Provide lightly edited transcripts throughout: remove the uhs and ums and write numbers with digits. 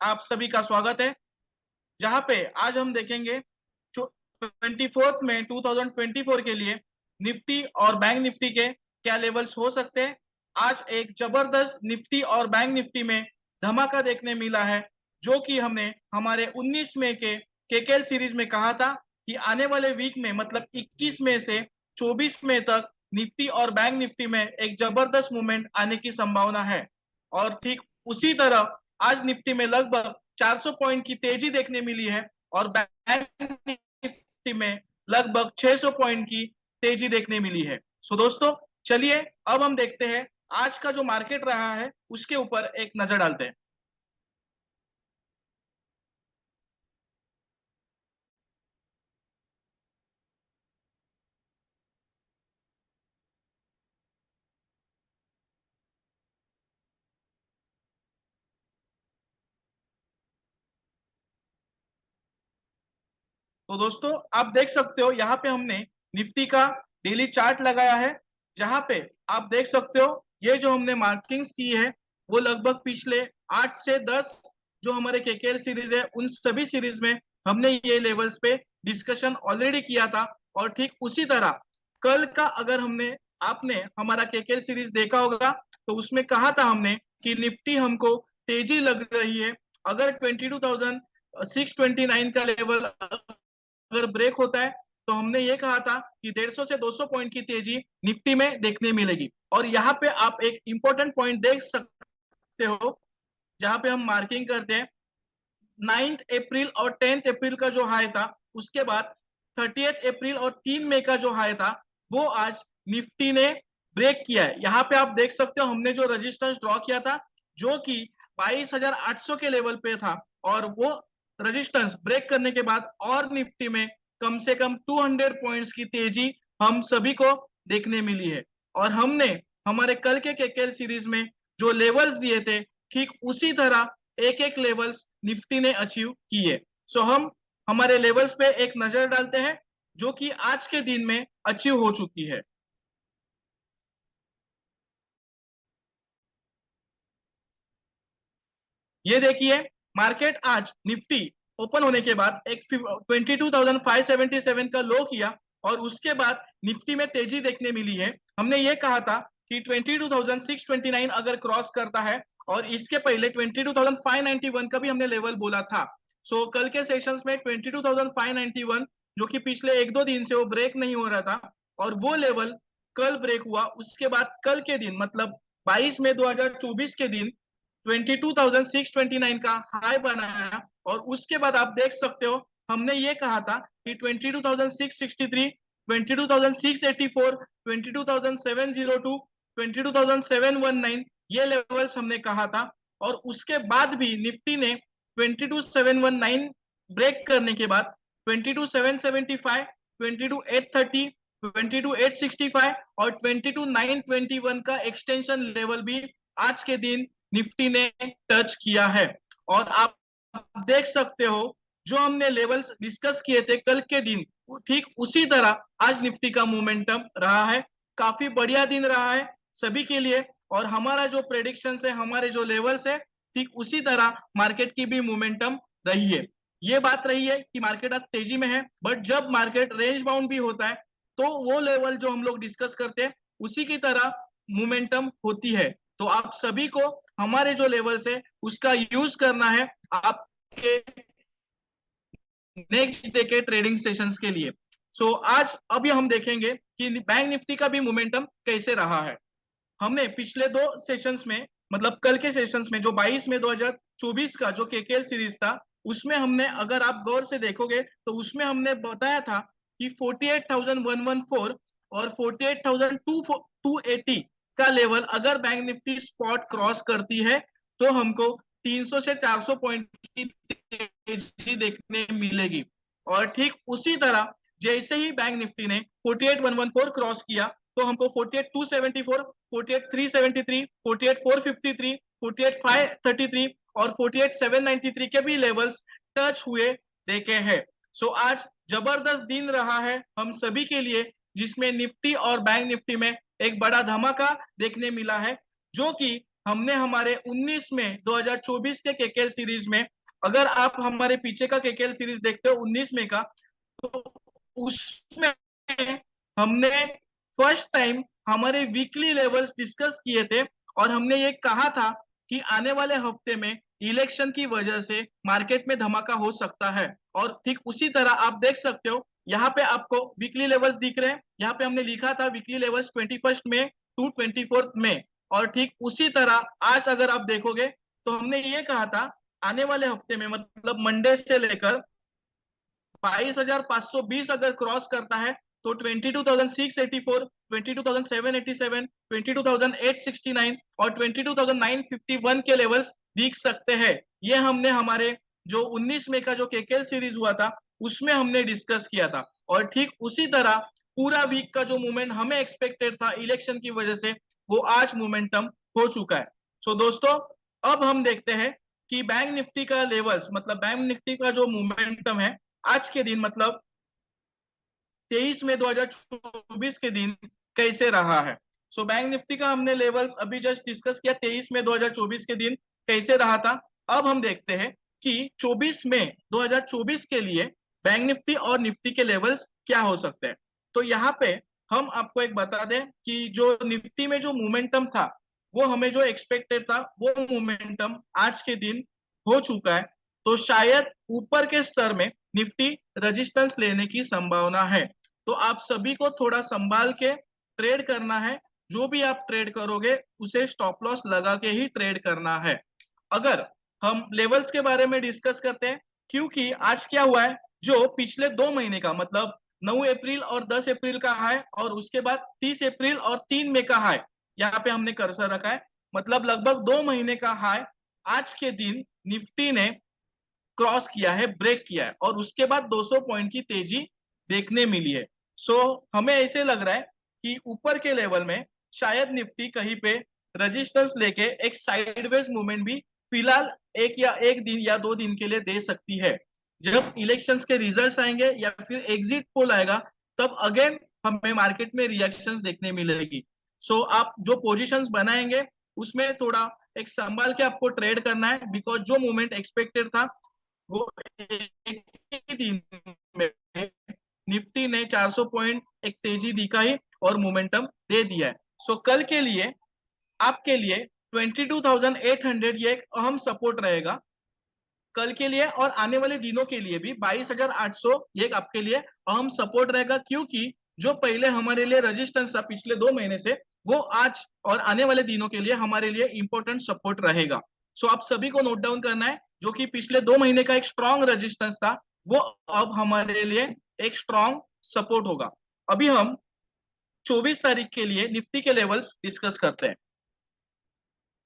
आप सभी का स्वागत है, जहां पे आज हम देखेंगे 24 में 2024 के लिए निफ्टी और बैंक निफ्टी के क्या लेवल्स हो सकते हैं। आज एक जबरदस्त निफ्टी और बैंक निफ्टी में धमाका देखने मिला है, जो कि हमने हमारे 19 मई के केकेएल सीरीज में कहा था कि आने वाले वीक में मतलब 21 मई से 24 मई तक निफ्टी और बैंक निफ्टी में एक जबरदस्त मूवमेंट आने की संभावना है। और ठीक उसी तरह आज निफ्टी में लगभग 400 पॉइंट की तेजी देखने मिली है और बैंक निफ्टी में लगभग 600 पॉइंट की तेजी देखने मिली है। सो दोस्तों, चलिए अब हम देखते हैं आज का जो मार्केट रहा है उसके ऊपर एक नजर डालते हैं। तो दोस्तों, आप देख सकते हो यहाँ पे हमने निफ्टी का डेली चार्ट लगाया है, जहां पे आप देख सकते हो ये जो हमने मार्किंग्स की है वो लगभग पिछले 8 से 10 जो हमारे केकेएल सीरीज है उन सभी सीरीज में हमने ये लेवल्स पे डिस्कशन ऑलरेडी किया था। और ठीक उसी तरह कल का अगर हमने आपने हमारा केकेएल सीरीज देखा होगा तो उसमें कहा था हमने कि निफ्टी हमको तेजी लग रही है। अगर 22,629 का लेवल अगर ब्रेक होता है तो हमने ये कहा था कि 150 से 200 पॉइंट की तेजी निफ्टी में देखने मिलेगी। और यहाँ पे आप एक इंपॉर्टेंट पॉइंट देख सकते हो, जहां पे हम मार्किंग करते हैं 9 अप्रैल और 10 अप्रैल का जो हाई था, उसके बाद 30 अप्रैल और 3 मई का जो हाई था वो आज निफ्टी ने ब्रेक किया है। यहाँ पे आप देख सकते हो हमने जो रजिस्टेंस ड्रॉ किया था जो कि 22,800 के लेवल पे था, और वो रजिस्टेंस ब्रेक करने के बाद और निफ्टी में कम से कम 200 पॉइंट्स की तेजी हम सभी को देखने मिली है। और हमने हमारे कल के केकेएल सीरीज में जो लेवल्स दिए थे ठीक उसी तरह एक एक लेवल्स निफ्टी ने अचीव किए। सो हम हमारे लेवल्स पे एक नजर डालते हैं जो कि आज के दिन में अचीव हो चुकी है। ये देखिए, मार्केट आज निफ्टी ओपन होने के बाद एक 22,577 का लो किया और उसके बाद निफ्टी में तेजी देखने मिली है। हमने ये कहा था कि 22,629 अगर क्रॉस करता है, और इसके पहले 22,591 का भी हमने लेवल बोला था। सो कल के सेशंस में 22,591 जो कि पिछले एक दो दिन से वो ब्रेक नहीं हो रहा था, और वो लेवल कल ब्रेक हुआ। उसके बाद कल के दिन मतलब 22 मई 2024 के दिन 22,629 का हाई बनाया। और उसके बाद आप देख सकते हो हमने ये कहा था कि 22,663, 22,684, 22,702, 22,719 ये लेवल्स हमने कहा था। और उसके बाद भी निफ्टी ने 22,719 ब्रेक करने के बाद 22,775, 22,830, 22,865 और 22,921 का एक्सटेंशन लेवल भी आज के दिन निफ्टी ने टच किया है। और आप देख सकते हो जो हमने लेवल्स डिस्कस किए थे कल के दिन, ठीक उसी तरह आज निफ्टी का मोमेंटम रहा है। काफी बढ़िया दिन रहा है सभी के लिए। और हमारा जो प्रेडिक्शन है, हमारे जो लेवल्स है, ठीक उसी तरह मार्केट की भी मोमेंटम रही है। ये बात रही है कि मार्केट आज तेजी में है, बट जब मार्केट रेंज बाउंड भी होता है तो वो लेवल जो हम लोग डिस्कस करते हैं उसी की तरह मोमेंटम होती है। तो आप सभी को हमारे जो लेवल्स है उसका यूज करना है आपके नेक्स्ट डे के ट्रेडिंग सेशंस के लिए। सो आज अभी हम देखेंगे कि बैंक निफ्टी का भी मोमेंटम कैसे रहा है। हमने पिछले दो सेशंस में मतलब कल के सेशंस में जो 22 में 2024 का जो केकेएल सीरीज था उसमें हमने, अगर आप गौर से देखोगे तो उसमें हमने बताया था कि 48,114 और 48,280 का लेवल अगर बैंक निफ्टी स्पॉट क्रॉस करती है तो हमको 300 से 400 पॉइंट की तेजी देखने मिलेगी। और ठीक उसी तरह जैसे ही बैंक निफ्टी ने 48,114 क्रॉस किया तो हमको 48,274, 48,373, 48,453, 48,533 और 48,793 के भी लेवल्स टच हुए देखे हैं। सो आज जबरदस्त दिन रहा है हम सभी के लिए, जिसमें निफ्टी और बैंक निफ्टी में एक बड़ा धमाका देखने मिला है, जो कि हमने हमारे 19 में 2024 के केकेएल सीरीज में, अगर आप हमारे पीछे का केकेएल सीरीज देखते हो 19 में का, तो उसमें हमने फर्स्ट टाइम हमारे वीकली लेवल्स डिस्कस किए थे और हमने ये कहा था कि आने वाले हफ्ते में इलेक्शन की वजह से मार्केट में धमाका हो सकता है। और ठीक उसी तरह आप देख सकते हो यहाँ पे आपको वीकली लेवल्स दिख रहे हैं। यहाँ पे हमने लिखा था वीकली लेवल्स 21 में टू 24 में, और ठीक उसी तरह आज अगर आप देखोगे तो हमने ये कहा था आने वाले हफ्ते में, मतलब मंडे से लेकर 22,520 अगर क्रॉस करता है तो 22,684, 22,787, 22,869 और 22,951 के लेवल्स दिख सकते हैं। ये हमने हमारे जो 19 में का जो केकेएल सीरीज हुआ था उसमें हमने डिस्कस किया था। और ठीक उसी तरह पूरा वीक का जो मूवमेंट हमें एक्सपेक्टेड था इलेक्शन की वजह से, वो आज मोमेंटम हो चुका है। सो दोस्तों, अब हम देखते हैं कि बैंक निफ्टी का लेवल्स, मतलब बैंक निफ्टी का जो मोमेंटम है आज के दिन, मतलब 23 मई 2024 के दिन कैसे रहा है। सो बैंक निफ्टी का हमने लेवल्स अभी जस्ट डिस्कस किया, 23 मई 2024 के दिन कैसे रहा था। अब हम देखते हैं कि 24 मई 2024 के लिए बैंक निफ्टी और निफ्टी के लेवल्स क्या हो सकते हैं। तो यहाँ पे हम आपको एक बता दें कि जो निफ्टी में जो मोमेंटम था, वो हमें जो एक्सपेक्टेड था वो मोमेंटम आज के दिन हो चुका है। तो शायद ऊपर के स्तर में निफ्टी रेजिस्टेंस लेने की संभावना है। तो आप सभी को थोड़ा संभाल के ट्रेड करना है। जो भी आप ट्रेड करोगे उसे स्टॉप लॉस लगा के ही ट्रेड करना है। अगर हम लेवल्स के बारे में डिस्कस करते हैं, क्योंकि आज क्या हुआ है, जो पिछले 2 महीने का, मतलब 9 अप्रैल और 10 अप्रैल का हाई और उसके बाद 30 अप्रैल और 3 मई का हाई, यहाँ पे हमने कर्सर रखा है, मतलब लगभग 2 महीने का हाई आज के दिन निफ्टी ने क्रॉस किया है, ब्रेक किया है, और उसके बाद 200 पॉइंट की तेजी देखने मिली है। सो हमें ऐसे लग रहा है कि ऊपर के लेवल में शायद निफ्टी कहीं पे रेजिस्टेंस लेके एक साइडवेज मूवमेंट भी फिलहाल एक दिन या 2 दिन के लिए दे सकती है। जब इलेक्शंस के रिजल्ट्स आएंगे या फिर एग्जिट पोल आएगा, तब अगेन हमें मार्केट में रिएक्शंस देखने मिलेगी। सो आप जो पोजीशंस बनाएंगे उसमें थोड़ा एक संभाल के आपको ट्रेड करना है, बिकॉज जो मूवमेंट एक्सपेक्टेड था वो एक ही दिन में निफ्टी ने 400 पॉइंट एक तेजी दिखाई और मोमेंटम दे दिया है। सो कल के लिए आपके लिए 22,800 ये एक अहम सपोर्ट रहेगा कल के लिए, और आने वाले दिनों के लिए भी 22,800 ये आपके लिए अहम सपोर्ट रहेगा, क्योंकि जो पहले हमारे लिए रेजिस्टेंस था पिछले 2 महीने से, वो आज और आने वाले दिनों के लिए हमारे लिए इंपॉर्टेंट सपोर्ट रहेगा। सो आप सभी को नोट डाउन करना है, जो कि पिछले 2 महीने का एक स्ट्रॉन्ग रेजिस्टेंस था, वो अब हमारे लिए एक स्ट्रॉन्ग सपोर्ट होगा। अभी हम 24 तारीख के लिए निफ्टी के लेवल्स डिस्कस करते हैं।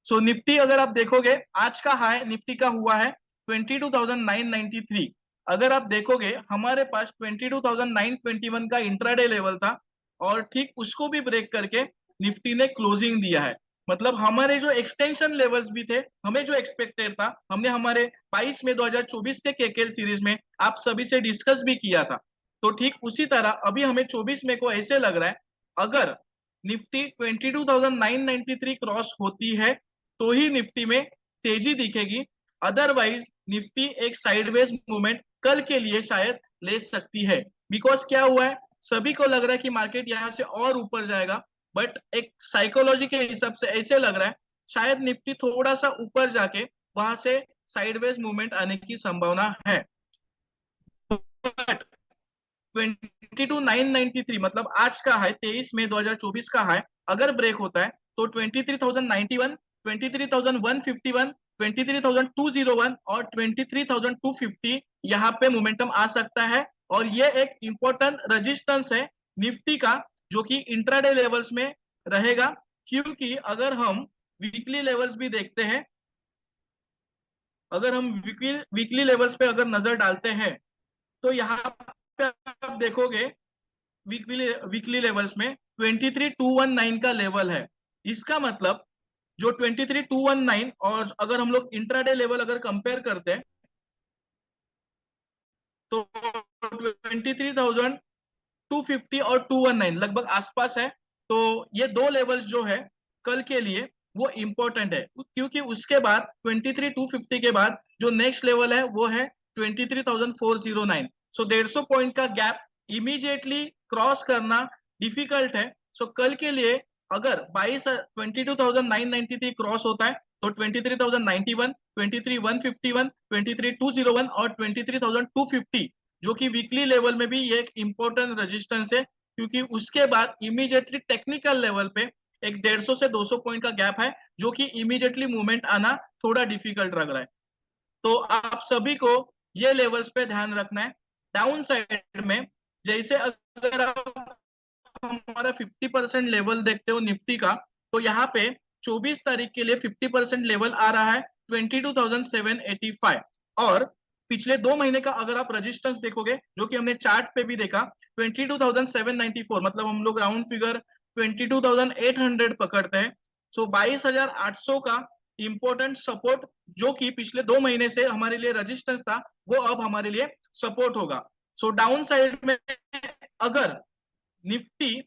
सो निफ्टी अगर आप देखोगे आज का हाई निफ्टी का हुआ है 22,993। अगर आप देखोगे हमारे पास 22,921 का इंट्राडे लेवल था, और ठीक उसको भी ब्रेक करके निफ्टी ने क्लोजिंग दिया है। मतलब हमारे जो एक्सटेंशन लेवल्स भी थे, हमें जो एक्सपेक्टेड था, हमने हमारे 22 में 2024 के केकेएल सीरीज में आप सभी से डिस्कस भी किया था। तो ठीक उसी तरह अभी हमें 24 में को ऐसे लग रहा है, अगर निफ्टी 22,993 क्रॉस होती है तो ही निफ्टी में तेजी दिखेगी, अदरवाइज निफ्टी एक साइडवेज मूवमेंट कल के लिए शायद ले सकती है। बिकॉज क्या हुआ है, सभी को लग रहा है कि मार्केट यहां से और ऊपर जाएगा, बट एक साइकोलॉजी के हिसाब से ऐसे लग रहा है शायद निफ्टी थोड़ा सा ऊपर जाके वहां से साइडवेज मूवमेंट आने की संभावना है। 22,993 मतलब आज का हाई 23 मई 2024 का हाई अगर ब्रेक होता है तो 23,091, 23,151, 23,201 और 23,250 यहाँ पे मोमेंटम आ सकता है। और ये एक इंपॉर्टेंट रेजिस्टेंस है निफ्टी का, जो कि इंट्राडे लेवल्स में रहेगा। क्योंकि अगर हम वीकली लेवल्स भी देखते हैं, अगर हम वीकली लेवल्स पे अगर नजर डालते हैं, तो यहाँ पे आप देखोगे वीकली वीकली लेवल्स में 23,219 का लेवल है। इसका मतलब जो 23,219, और अगर हम लोग इंट्राडे लेवल अगर कंपेयर करते हैं तो 23,250 और 219 लगभग आसपास है। तो ये दो लेवल्स जो है कल के लिए वो इम्पोर्टेंट है, क्योंकि उसके बाद 23,250 के बाद जो नेक्स्ट लेवल है वो है 23,409। सो 150 पॉइंट का गैप इमीडिएटली क्रॉस करना डिफिकल्ट है। सो कल के लिए अगर 22,993 क्रॉस होता है तो 23,091, 23,151, 23,201 और 23,250 जो कि वीकली लेवल में भी ये एक इंपॉर्टेंट रेजिस्टेंस है, क्योंकि उसके बाद इमीडिएटली टेक्निकल लेवल पे एक 150 से 200 पॉइंट का गैप है जो कि इमीडिएटली मूवमेंट आना थोड़ा डिफिकल्ट लग रहा है। तो आप सभी को ये लेवल्स पे ध्यान रखना है। डाउन साइड में जैसे अगर आप हमारा 50% लेवल देखते हो निफ्टी का, तो यहाँ पे 24 तारीख के लिए 50% लेवल आ रहा है 22,785। और पिछले 2 महीने का अगर आप रजिस्टेंस देखोगे जो कि हमने चार्ट पे भी देखा 22,794, मतलब हम लोग राउंड फिगर 22,800 पकड़ते हैं। सो 22,800 का इंपॉर्टेंट सपोर्ट जो कि पिछले 2 महीने से हमारे लिए रजिस्टेंस था वो अब हमारे लिए सपोर्ट होगा। सो डाउन साइड में अगर निफ्टी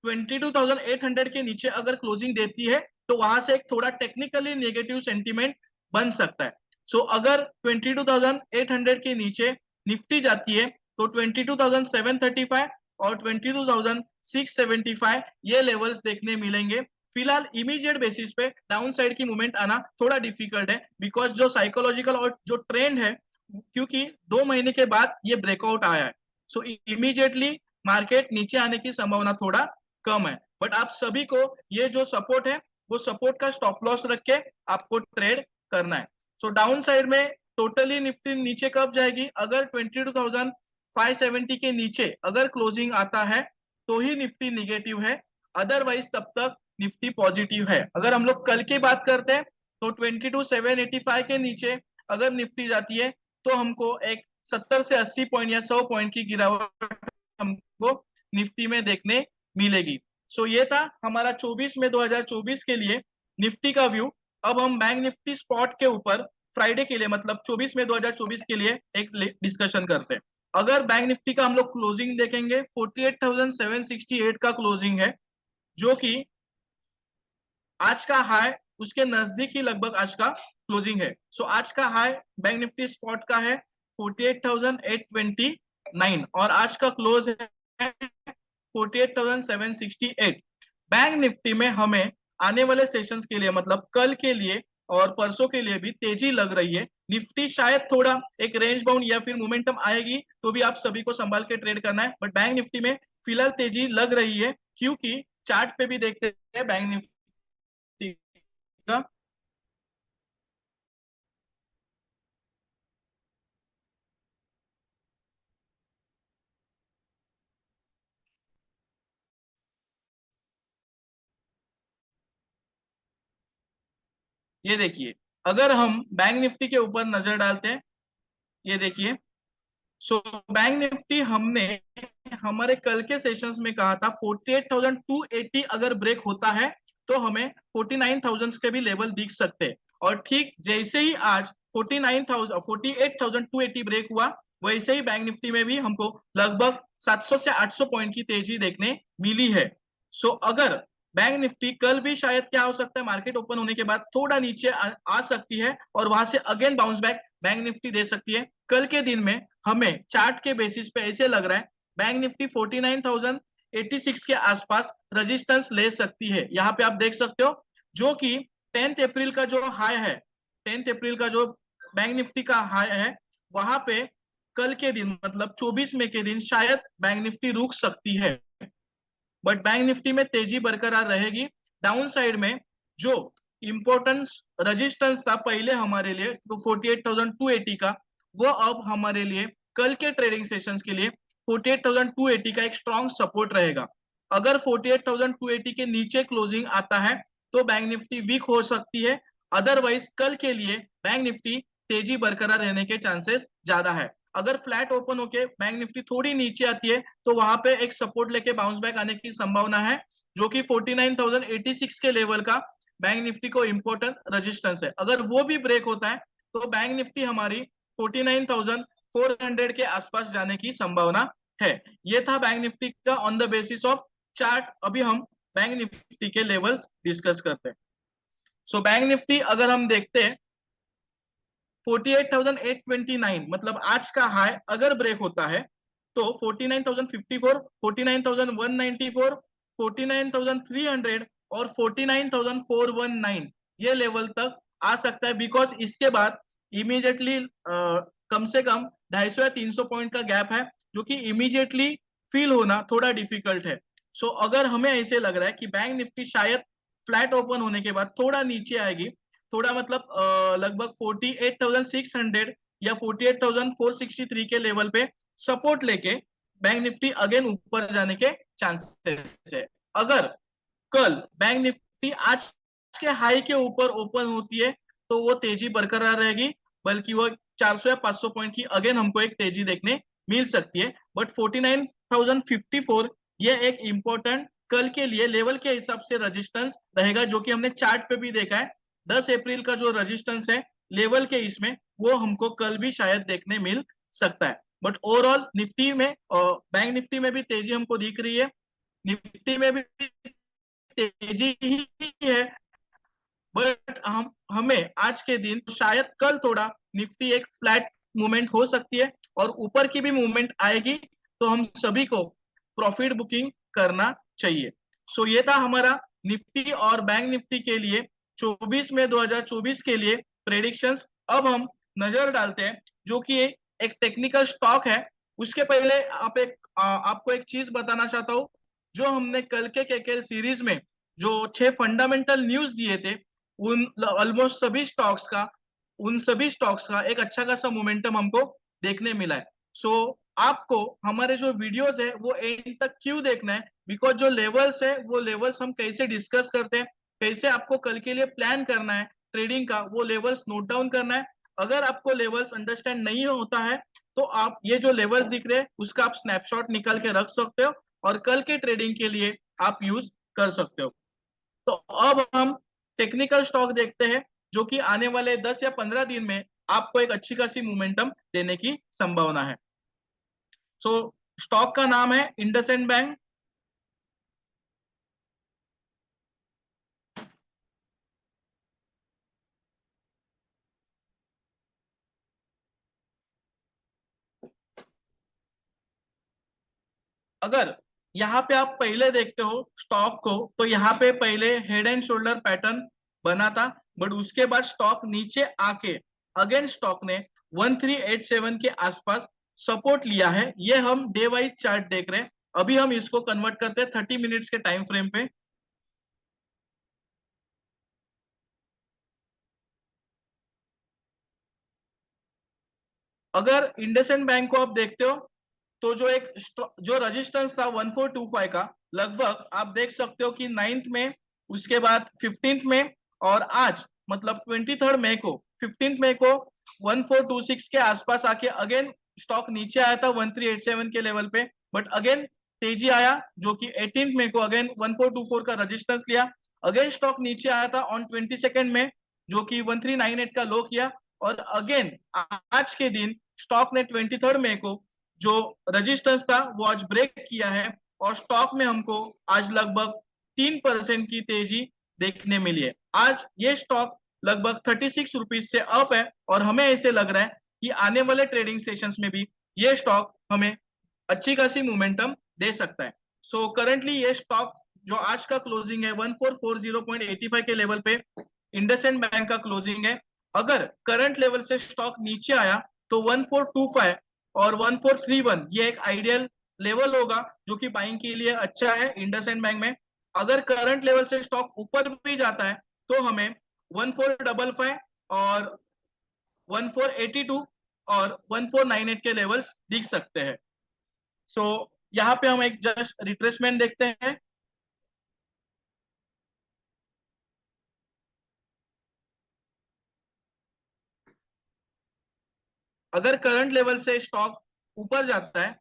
22,800 के नीचे अगर क्लोजिंग देती है तो वहां से एक थोड़ा टेक्निकली नेगेटिव सेंटीमेंट बन सकता है। सो अगर 22,800 के नीचे निफ्टी जाती है तो 22,735 और 22,675 ये लेवल्स देखने मिलेंगे। फिलहाल इमीडिएट बेसिस पे डाउन साइड की मूवमेंट आना थोड़ा डिफिकल्ट है, बिकॉज जो साइकोलॉजिकल और जो ट्रेंड है, क्योंकि 2 महीने के बाद ये ब्रेकआउट आया है। सो इमीडिएटली मार्केट नीचे आने की संभावना थोड़ा कम है। बट आप सभी को ये जो सपोर्ट है वो सपोर्ट का स्टॉप लॉस रख के आपको ट्रेड करना है। सो डाउन साइड में टोटली निफ्टी नीचे कब जाएगी, अगर 22,570 के नीचे अगर क्लोजिंग आता है तो ही निफ्टी निगेटिव है, अदरवाइज तब तक निफ्टी पॉजिटिव है। अगर हम लोग कल की बात करते हैं तो 22,785 के नीचे अगर निफ्टी जाती है तो हमको एक 70 से 80 पॉइंट या 100 पॉइंट की गिरावट हमको निफ्टी में देखने मिलेगी। सो ये था हमारा 24 में 2024 के लिए निफ्टी का व्यू। अब हम बैंक निफ्टी स्पॉट के ऊपर फ्राइडे के लिए मतलब 24 में 2024 के लिए एक डिस्कशन करते हैं। अगर बैंक निफ्टी का हम लोग क्लोजिंग देखेंगे 48,768 का क्लोजिंग है, जो कि आज का हाई उसके नजदीक ही लगभग आज का क्लोजिंग है। सो आज का हाई बैंक निफ्टी स्पॉट का है 48,829 और आज का क्लोज है 48,768। बैंक निफ्टी में हमें आने वाले सेशंस के लिए मतलब कल के लिए और परसों के लिए भी तेजी लग रही है। निफ्टी शायद थोड़ा एक रेंज बाउंड या फिर मोमेंटम आएगी तो भी आप सभी को संभाल के ट्रेड करना है, बट बैंक निफ्टी में फिलहाल तेजी लग रही है, क्योंकि चार्ट पे भी देखते हैं बैंक निफ्टी का। ये देखिए, अगर हम बैंक निफ्टी के ऊपर नजर डालते हैं, ये देखिए। सो बैंक निफ्टी हमने हमारे कल के सेशंस में कहा था 48,280 अगर ब्रेक होता है तो हमें 49,000 के भी लेवल दिख सकते हैं। और ठीक जैसे ही आज 48,280 ब्रेक हुआ, वैसे ही बैंक निफ्टी में भी हमको लगभग 700 से 800 पॉइंट की तेजी देखने मिली है। सो अगर बैंक निफ्टी कल भी शायद क्या हो सकता है, मार्केट ओपन होने के बाद थोड़ा नीचे आ सकती है और वहां से again bounce back bank Nifty दे सकती है। कल के दिन में हमें चार्ट के बेसिस पे ऐसे लग रहा है बैंक निफ्टी 49,086 के आसपास रेजिस्टेंस ले सकती है। यहाँ पे आप देख सकते हो जो कि 10 अप्रैल का जो हाई है, 10 अप्रैल का जो बैंक निफ्टी का हाई है, वहां पे कल के दिन मतलब 24 मई के दिन शायद बैंक निफ्टी रुक सकती है। बट बैंक निफ्टी में तेजी बरकरार रहेगी। डाउन साइड में जो इंपॉर्टेंस रेजिस्टेंस था पहले हमारे लिए तो 48,280 का, वो अब हमारे लिए कल के ट्रेडिंग सेशंस के लिए 48,280 का एक स्ट्रॉन्ग सपोर्ट रहेगा। अगर 48,280 के नीचे क्लोजिंग आता है तो बैंक निफ्टी वीक हो सकती है, अदरवाइज कल के लिए बैंक निफ्टी तेजी बरकरार रहने के चांसेस ज्यादा है। अगर फ्लैट ओपन होके बैंक निफ्टी थोड़ी नीचे आती है तो वहां पे एक सपोर्ट लेके बाउंस बैक आने की संभावना है, जो कि 49,086 के लेवल का बैंक निफ्टी को इंपॉर्टेंट रेजिस्टेंस है। अगर वो भी ब्रेक होता है तो बैंक निफ्टी हमारी 49,400 के आसपास जाने की संभावना है। ये था बैंक निफ्टी का on the basis of chart. अभी हम बैंक निफ्टी के लेवल्स डिस्कस करते हैं। सो बैंक निफ्टी अगर हम देखते हैं 48,829 मतलब आज का हाई अगर ब्रेक होता है तो 49,054, 49,194, 49,300 और 49,419 ये लेवल तक आ सकता है, बिकॉज इसके बाद इमीडिएटली कम से कम 250 या 300 पॉइंट का गैप है जो कि इमीडिएटली फील होना थोड़ा डिफिकल्ट है। सो अगर हमें ऐसे लग रहा है कि बैंक निफ्टी शायद फ्लैट ओपन होने के बाद थोड़ा नीचे आएगी, थोड़ा मतलब लगभग 48,600 या 48,463 के लेवल पे सपोर्ट लेके बैंक निफ्टी अगेन ऊपर जाने के चांसेस है। अगर कल बैंक निफ्टी आज के हाई के ऊपर ओपन होती है तो वो तेजी बरकरार रहेगी, बल्कि वो 400 या 500 पॉइंट की अगेन हमको एक तेजी देखने मिल सकती है। बट 49,054 ये एक इंपॉर्टेंट कल के लिए लेवल के हिसाब से रजिस्टेंस रहेगा, जो कि हमने चार्ट पे भी देखा है। 10 अप्रैल का जो रजिस्टेंस है लेवल के इसमें, वो हमको कल भी शायद देखने मिल सकता है। बट ओवरऑल निफ्टी में बैंक निफ्टी में भी तेजी हमको दिख रही है, निफ्टी में भी तेजी ही है। बट हमें आज के दिन शायद कल थोड़ा निफ्टी एक फ्लैट मूवमेंट हो सकती है और ऊपर की भी मूवमेंट आएगी तो हम सभी को प्रॉफिट बुकिंग करना चाहिए। सो ये था हमारा निफ्टी और बैंक निफ्टी के लिए 24 मई 2024 के लिए प्रेडिक्शंस। अब हम नजर डालते हैं जो कि एक टेक्निकल स्टॉक है। उसके पहले आपको एक चीज बताना चाहता हूँ। जो हमने कल के केकेएल सीरीज में जो 6 फंडामेंटल न्यूज दिए थे, उन ऑलमोस्ट उन सभी स्टॉक्स का एक अच्छा खासा मोमेंटम हमको देखने मिला है। सो आपको हमारे जो वीडियोस है वो एंड तक क्यों देखना है, बिकॉज जो लेवल्स है वो लेवल्स हम कैसे डिस्कस करते हैं, कैसे आपको कल के लिए प्लान करना है ट्रेडिंग का, वो लेवल्स नोट डाउन करना है। अगर आपको लेवल्स अंडरस्टैंड नहीं होता है तो आप ये जो लेवल्स दिख रहे हैं उसका आप स्नैपशॉट निकाल के रख सकते हो और कल के ट्रेडिंग के लिए आप यूज कर सकते हो। तो अब हम टेक्निकल स्टॉक देखते हैं जो कि आने वाले 10 या 15 दिन में आपको एक अच्छी खासी मोमेंटम देने की संभावना है। सो स्टॉक का नाम है इंडसइंड बैंक। अगर यहाँ पे आप पहले देखते हो स्टॉक को तो यहाँ पे पहले हेड एंड शोल्डर पैटर्न बना था, बट उसके बाद स्टॉक नीचे आके अगेन स्टॉक ने 1387 के आसपास सपोर्ट लिया है। ये हम डे वाइज चार्ट देख रहे हैं। अभी हम इसको कन्वर्ट करते हैं 30 मिनट्स के टाइम फ्रेम पे। अगर इंडसइंड बैंक को आप देखते हो तो जो रजिस्टेंस था 1425 का, लगभग आप देख सकते हो कि 9th में, उसके बाद 15th में और आज मतलब 23rd मई को 15th मई को 1426 के आसपास आके अगेन स्टॉक नीचे आया था 1387 के लेवल पे, बट अगेन तेजी आया जो कि 18th मई को अगेन 1424 का रजिस्टेंस लिया। अगेन स्टॉक नीचे आया था ऑन 22nd में जो कि 1398 का लो किया, और अगेन आज के दिन स्टॉक ने 23rd मई को जो रजिस्टेंस था वो आज ब्रेक किया है और स्टॉक में हमको आज लगभग 3% की तेजी देखने मिली है। आज ये स्टॉक लगभग 36 रुपीज से अप है और हमें ऐसे लग रहा है कि आने वाले ट्रेडिंग सेशंस में भी ये स्टॉक हमें अच्छी खासी मोमेंटम दे सकता है। सो करंटली ये स्टॉक जो आज का क्लोजिंग है 1440.85 के लेवल पे इंडसइंड बैंक का क्लोजिंग है। अगर करंट लेवल से स्टॉक नीचे आया तो 1425 और 1431 ये एक आइडियल लेवल होगा जो कि बाइंग के लिए अच्छा है इंडसइंड बैंक में। अगर करंट लेवल से स्टॉक ऊपर भी जाता है तो हमें 1455 और 1482 और 1498 के लेवल्स दिख सकते हैं। सो यहाँ पे हम एक जस्ट रिट्रेसमेंट देखते हैं। अगर करंट लेवल से स्टॉक ऊपर जाता है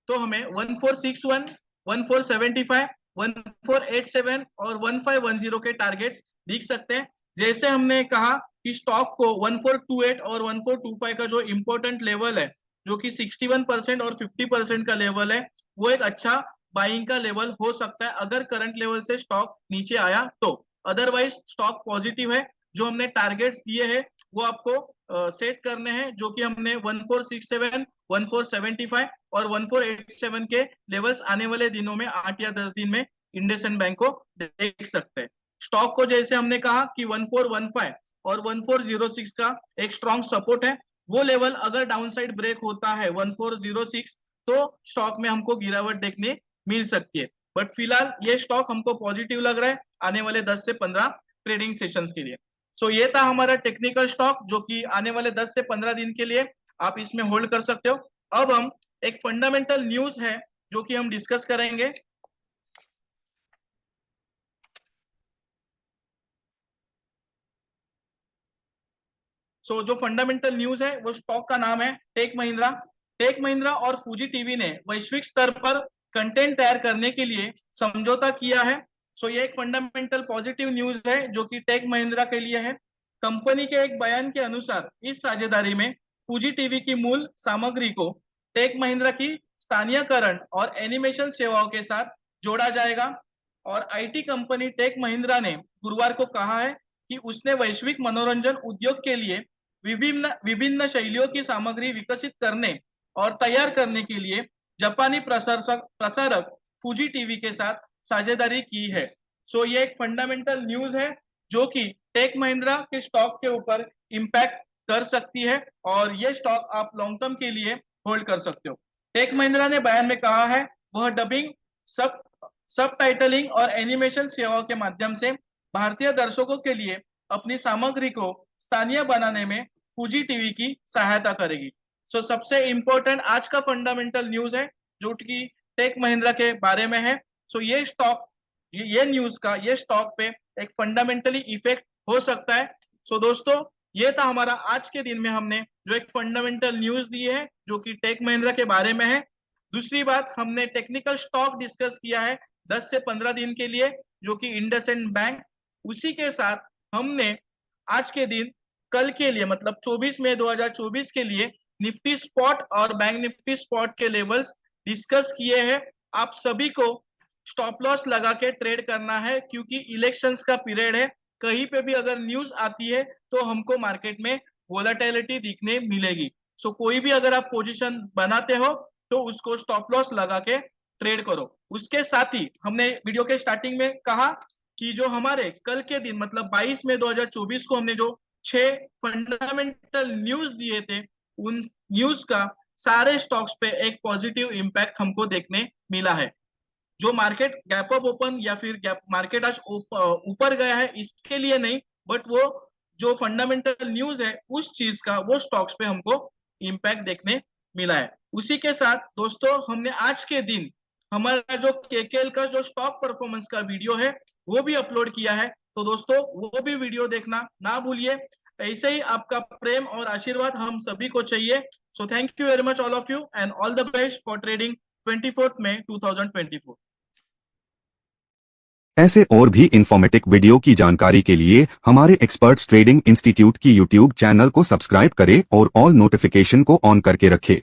तो हमें 1461, 1475, 1487 और 1510 के टारगेट्स दिख सकते हैं। जैसे हमने कहा कि स्टॉक को 1428 और 1425 का जो इंपॉर्टेंट लेवल है जो कि 61% और 50% का लेवल है, वो एक अच्छा बाइंग का लेवल हो सकता है अगर करंट लेवल से स्टॉक नीचे आया तो। अदरवाइज स्टॉक पॉजिटिव है। जो हमने टारगेट्स दिए हैं वो आपको सेट करने हैं, जो कि हमने 1467, 1475 और 1487 के लेवल्स आने वाले दिनों में 8 या 10 दिन में इंडसइंड बैंक को देख सकते हैं। स्टॉक को जैसे हमने कहा कि 1415 और 1406 का एक स्ट्रॉन्ग सपोर्ट है, वो लेवल अगर डाउनसाइड ब्रेक होता है 1406 तो स्टॉक में हमको गिरावट देखने मिल सकती है। बट फिलहाल ये स्टॉक हमको पॉजिटिव लग रहा है आने वाले 10 से 15 ट्रेडिंग सेशंस के लिए। सो ये था हमारा टेक्निकल स्टॉक, जो कि आने वाले 10 से 15 दिन के लिए आप इसमें होल्ड कर सकते हो। अब हम एक फंडामेंटल न्यूज है जो कि हम डिस्कस करेंगे। जो फंडामेंटल न्यूज है वो स्टॉक का नाम है टेक महिंद्रा। टेक महिंद्रा और फूजी टीवी ने वैश्विक स्तर पर कंटेंट तैयार करने के लिए समझौता किया है। ये एक फंडामेंटल पॉजिटिव न्यूज है जो कि टेक महिंद्रा के लिए है। कंपनी के एक बयान के अनुसार इस साझेदारी में फूजी टीवी की मूल सामग्री को टेक महिंद्रा की स्थानीयकरण और एनिमेशन सेवाओं के साथ जोड़ा जाएगा। और आईटी कंपनी टेक महिंद्रा ने गुरुवार को कहा है कि उसने वैश्विक मनोरंजन उद्योग के लिए विभिन्न विभिन्न शैलियों की सामग्री विकसित करने और तैयार करने के लिए जापानी प्रसारक फूजी टीवी के साथ साझेदारी की है। ये एक फंडामेंटल न्यूज है जो कि टेक महिंद्रा के स्टॉक के ऊपर इम्पैक्ट कर सकती है और ये स्टॉक आप लॉन्ग टर्म के लिए होल्ड कर सकते हो। टेक महिंद्रा ने बयान में कहा है वह डबिंग, सब टाइटलिंग और एनिमेशन सेवाओं के माध्यम से भारतीय दर्शकों के लिए अपनी सामग्री को स्थानीय बनाने में फूजी टीवी की सहायता करेगी। सबसे इंपॉर्टेंट आज का फंडामेंटल न्यूज है जो कि टेक महिंद्रा के बारे में है। ये स्टॉक, ये न्यूज का ये स्टॉक पे एक फंडामेंटली इफेक्ट हो सकता है। दोस्तों ये था हमारा आज के दिन में हमने जो एक फंडामेंटल न्यूज दी है जो कि टेक महिंद्रा के बारे में है। दूसरी बात, हमने टेक्निकल स्टॉक डिस्कस किया है 10 से 15 दिन के लिए जो कि इंडसइंड बैंक। उसी के साथ हमने आज के दिन कल के लिए मतलब 24 मई 2024 के लिए निफ्टी स्पॉट और बैंक निफ्टी स्पॉट के लेवल्स डिस्कस किए हैं। आप सभी को स्टॉप लॉस लगा के ट्रेड करना है क्योंकि इलेक्शंस का पीरियड है। कहीं पे भी अगर न्यूज आती है तो हमको मार्केट में वोलेटिलिटी दिखने मिलेगी। कोई भी अगर आप पोजीशन बनाते हो तो उसको स्टॉप लॉस लगा के ट्रेड करो। उसके साथ ही हमने वीडियो के स्टार्टिंग में कहा कि जो हमारे कल के दिन मतलब 22 मई 2024 को हमने जो 6 फंडामेंटल न्यूज दिए थे उन न्यूज का सारे स्टॉक्स पे एक पॉजिटिव इंपैक्ट हमको देखने मिला है। जो मार्केट गैप अप ओपन या फिर मार्केट आज ऊपर गया है इसके लिए नहीं, बट वो जो फंडामेंटल न्यूज है उस चीज का वो स्टॉक्स पे हमको इंपैक्ट देखने मिला है। उसी के साथ दोस्तों हमने आज के दिन हमारा जो केकेएल का जो स्टॉक परफॉर्मेंस का वीडियो है वो भी अपलोड किया है। तो दोस्तों वो भी वीडियो देखना ना भूलिए। ऐसे ही आपका प्रेम और आशीर्वाद हम सभी को चाहिए। Thank you very much all of you and all the best for trading 24 मई 2024। ऐसे और भी इंफॉर्मेटिव वीडियो की जानकारी के लिए हमारे एक्सपर्ट्स ट्रेडिंग इंस्टीट्यूट की यूट्यूब चैनल को सब्सक्राइब करें और ऑल नोटिफिकेशन को ऑन करके रखें।